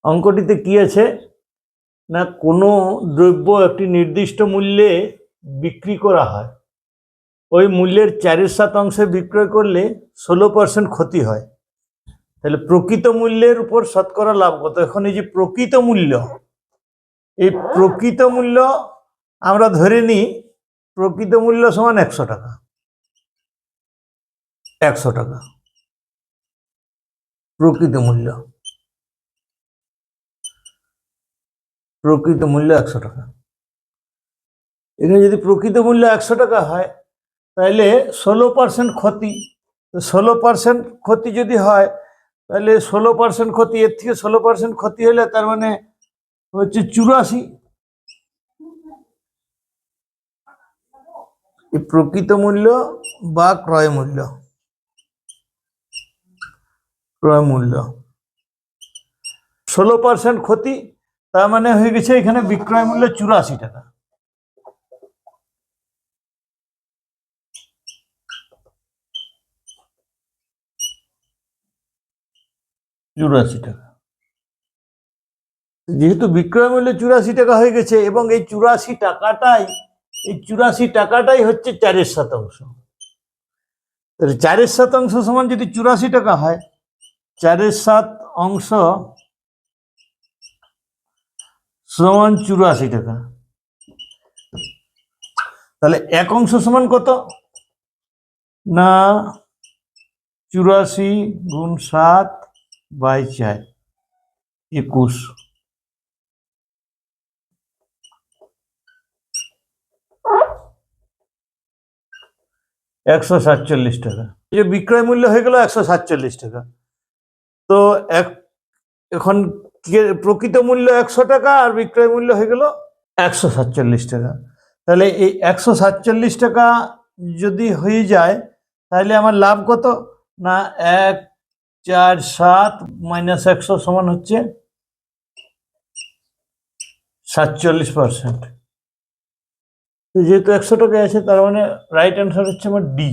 অঙ্কটিতে কি আছে না, কোনো দ্রব্য একটি নির্দিষ্ট মূল্যে বিক্রি করা হয়, ওই মূল্যের 4/7 বিক্রয় করলে 16% ক্ষতি হয়। তাহলে প্রকৃত মূল্যের উপর শতকরা লাভ কত? এখন এই যে প্রকৃত মূল্য, এই প্রকৃত মূল্য আমরা ধরে নিই প্রকৃত মূল্য সমান 100 টাকা। 100 টাকা প্রকৃত মূল্য, প্রকৃত মূল্য 100 টাকা। এখানে যদি প্রকৃত মূল্য 100 টাকা হয় তাহলে 16% ক্ষতি। 16% ক্ষতি যদি হয় তাহলে 16% ক্ষতি, এর থেকে 16% ক্ষতি হলে তার মানে হচ্ছে 84। এই প্রকৃত মূল্য বা ক্রয় মূল্য, ক্রয় মূল্য 16% ক্ষতি, তার মানে হয়ে গেছে এখানে বিক্রয় মূল্য 84 টাকা। 84 টাকা। যেহেতু বিক্রয় মূল্য 84 টাকা হয়ে গেছে এবং এই 84 টাকাটাই হচ্ছে 4/7। 4/7 সমান যদি 84 টাকা হয়, 4/7 সমান 84 টাকা, তাহলে 1 সমান কত না 84 × 7/4 21। 147 টাকা। এই যে বিক্রয় মূল্য হয়ে গেল 147 টাকা। তো এখন প্রকৃত মূল্য 100 টাকা আর বিক্রয় মূল্য হয়ে গেল 147 টাকা। তাহলে এই 147 টাকা যদি হয়ে যায় তাহলে আমার লাভ কত না 147 - 100 সমান হচ্ছে 47%। যেহেতু 100 টাকা আছে তার মানে রাইট অ্যান্সার হচ্ছে আমার ডি।